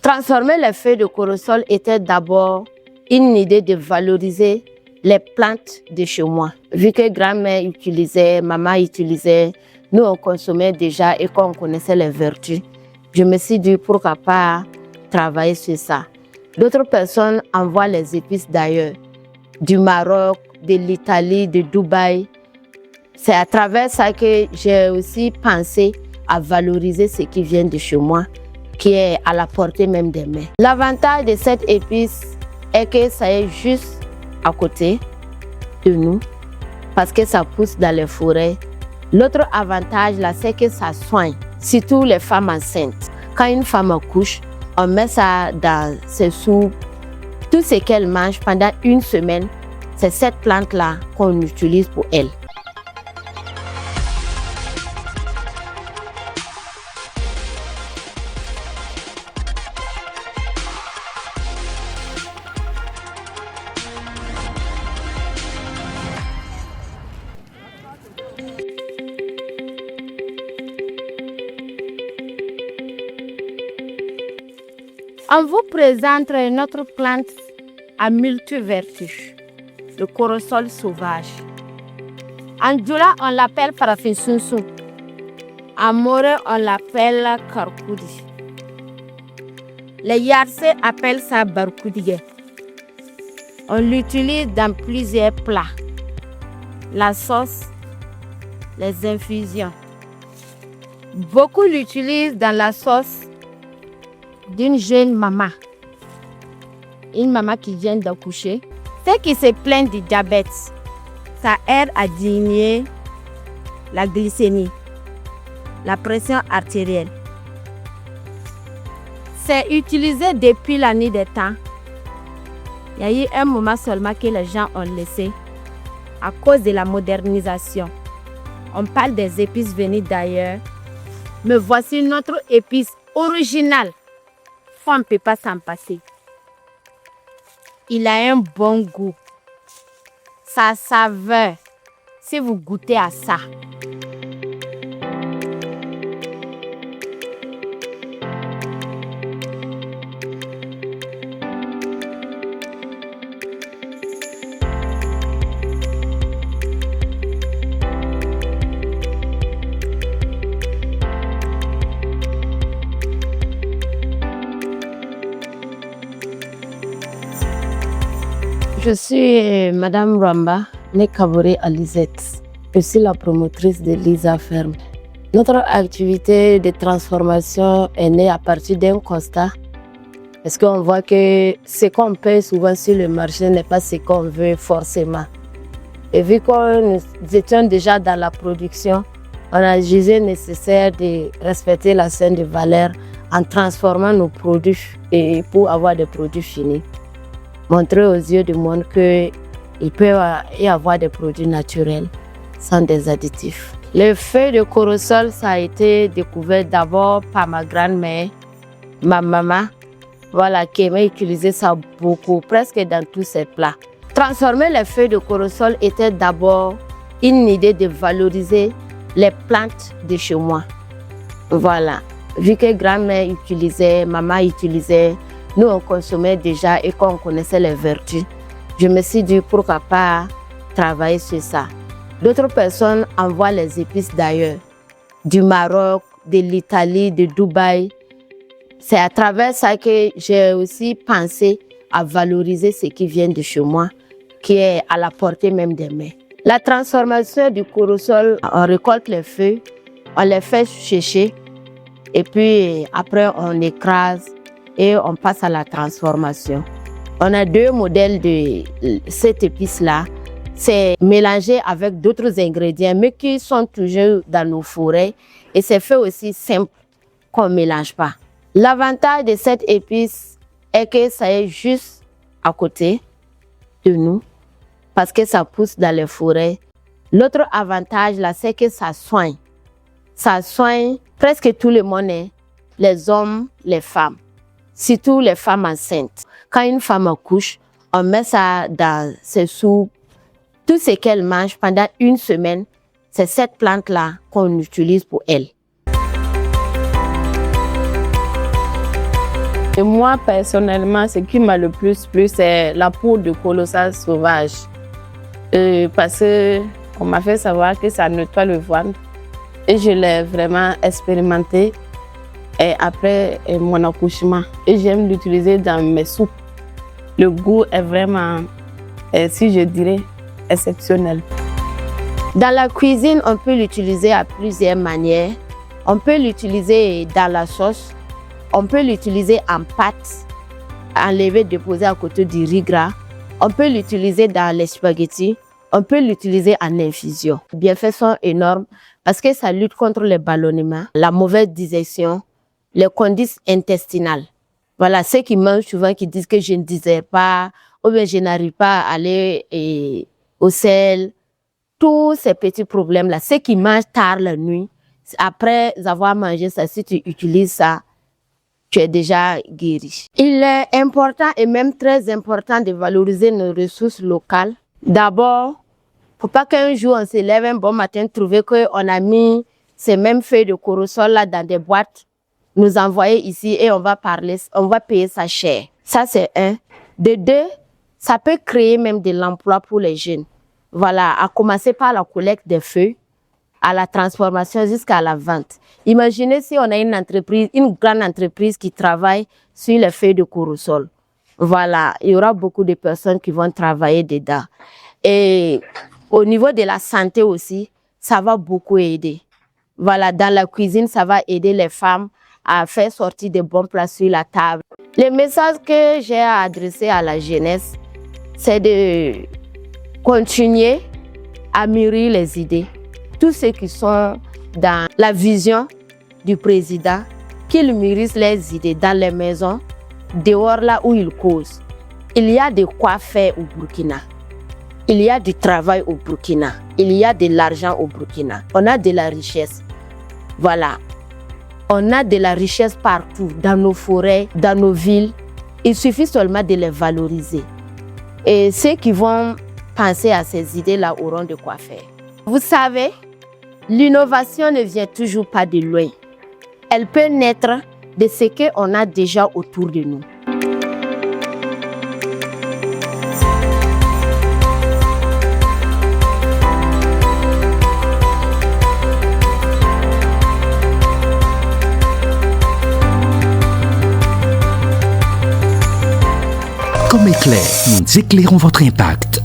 Transformer les feuilles de corossol était d'abord une idée de valoriser les plantes de chez moi. Vu que grand-mère utilisait, maman utilisait, nous on consommait déjà et qu'on connaissait les vertus. Je me suis dit pourquoi pas travailler sur ça. D'autres personnes envoient les épices d'ailleurs, du Maroc, de l'Italie, de Dubaï. C'est à travers ça que j'ai aussi pensé à valoriser ce qui vient de chez moi, qui est à la portée même des mains. L'avantage de cette épice est que ça est juste à côté de nous, parce que ça pousse dans les forêts. L'autre avantage là, c'est que ça soigne, surtout les femmes enceintes. Quand une femme accouche, on met ça dans ses soupes. Tout ce qu'elle mange pendant une semaine, c'est cette plante-là qu'on utilise pour elle. On vous présente notre plante à multivertus, le corossol sauvage. En Djoula, on l'appelle parafinsunsu. En Moré, on l'appelle karkoudi. Les Yarse appellent ça barkoudigue. On l'utilise dans plusieurs plats. La sauce, les infusions. Beaucoup l'utilisent dans la sauce d'une jeune maman, une maman qui vient d'accoucher, ceux qui se plaignent du diabète, ça aide à diminuer la glycémie, la pression artérielle. C'est utilisé depuis la nuit des temps. Il y a eu un moment seulement que les gens ont laissé à cause de la modernisation. On parle des épices venues d'ailleurs, mais voici notre épice originale. On ne peut pas s'en passer. Il a un bon goût. Sa saveur, si vous goûtez à ça. Je suis Madame Ramba Nekabore Alizette. Je suis la promotrice de Lisa Ferme. Notre activité de transformation est née à partir d'un constat. Parce qu'on voit que ce qu'on paye souvent sur le marché n'est pas ce qu'on veut forcément. Et vu que nous étions déjà dans la production, on a jugé nécessaire de respecter la chaîne de valeur en transformant nos produits et pour avoir des produits finis. Montrer aux yeux du monde qu'il peut y avoir des produits naturels sans des additifs. Le feuille de corossol, ça a été découvert d'abord par ma grand-mère, ma maman, voilà, qui aimait utiliser ça beaucoup, presque dans tous ses plats. Transformer les feuilles de corossol était d'abord une idée de valoriser les plantes de chez moi. Voilà, vu que grand-mère utilisait, maman utilisait, nous on consommait déjà et qu'on connaissait les vertus. Je me suis dit pourquoi pas travailler sur ça. D'autres personnes envoient les épices d'ailleurs, du Maroc, de l'Italie, de Dubaï. C'est à travers ça que j'ai aussi pensé à valoriser ce qui vient de chez moi, qui est à la portée même des mains. La transformation du corossol, on récolte les feuilles, on les fait sécher et puis après on écrase et on passe à la transformation. On a deux modèles de cette épice-là. C'est mélangé avec d'autres ingrédients, mais qui sont toujours dans nos forêts. Et c'est fait aussi simple, qu'on ne mélange pas. L'avantage de cette épice est que ça est juste à côté de nous, parce que ça pousse dans les forêts. L'autre avantage, là, c'est que ça soigne. Ça soigne presque tout le monde, hein, les hommes, les femmes. Surtout les femmes enceintes. Quand une femme accouche, on met ça dans ses soupes. Tout ce qu'elle mange pendant une semaine, c'est cette plante-là qu'on utilise pour elle. Et moi, personnellement, ce qui m'a le plus plu, c'est la peau de colossal sauvage. Parce qu'on m'a fait savoir que ça nettoie le ventre. Et je l'ai vraiment expérimenté après mon accouchement. Et j'aime l'utiliser dans mes soupes. Le goût est vraiment, si je dirais, exceptionnel. Dans la cuisine, on peut l'utiliser à plusieurs manières. On peut l'utiliser dans la sauce. On peut l'utiliser en pâte, enlever, déposer à côté du riz gras. On peut l'utiliser dans les spaghettis. On peut l'utiliser en infusion. Les bienfaits sont énormes parce que ça lutte contre les ballonnements, la mauvaise digestion, les conditions intestinales. Voilà, ceux qui mangent souvent, qui disent que je ne digère pas, ou bien je n'arrive pas à aller au sel. Tous ces petits problèmes-là, ceux qui mangent tard la nuit, après avoir mangé ça, si tu utilises ça, tu es déjà guéri. Il est important et même très important de valoriser nos ressources locales. D'abord, il ne faut pas qu'un jour on se lève un bon matin, trouver qu'on a mis ces mêmes feuilles de corosol là dans des boîtes, nous envoyer ici et on va payer ça cher. Ça c'est un. De deux, ça peut créer même de l'emploi pour les jeunes. Voilà, à commencer par la collecte des feuilles, à la transformation jusqu'à la vente. Imaginez si on a une entreprise, une grande entreprise qui travaille sur les feuilles de corosol. Voilà, il y aura beaucoup de personnes qui vont travailler dedans. Et au niveau de la santé aussi, ça va beaucoup aider. Voilà, dans la cuisine, ça va aider les femmes à faire sortir de bons plats sur la table. Le message que j'ai à adresser à la jeunesse, c'est de continuer à mûrir les idées. Tous ceux qui sont dans la vision du président, qu'ils mûrissent les idées dans les maisons, dehors là où ils causent. Il y a de quoi faire au Burkina. Il y a du travail au Burkina. Il y a de l'argent au Burkina. On a de la richesse. Voilà. On a de la richesse partout, dans nos forêts, dans nos villes. Il suffit seulement de les valoriser. Et ceux qui vont penser à ces idées-là auront de quoi faire. Vous savez, l'innovation ne vient toujours pas de loin. Elle peut naître de ce qu'on a déjà autour de nous. Comme éclair, nous éclairons votre impact.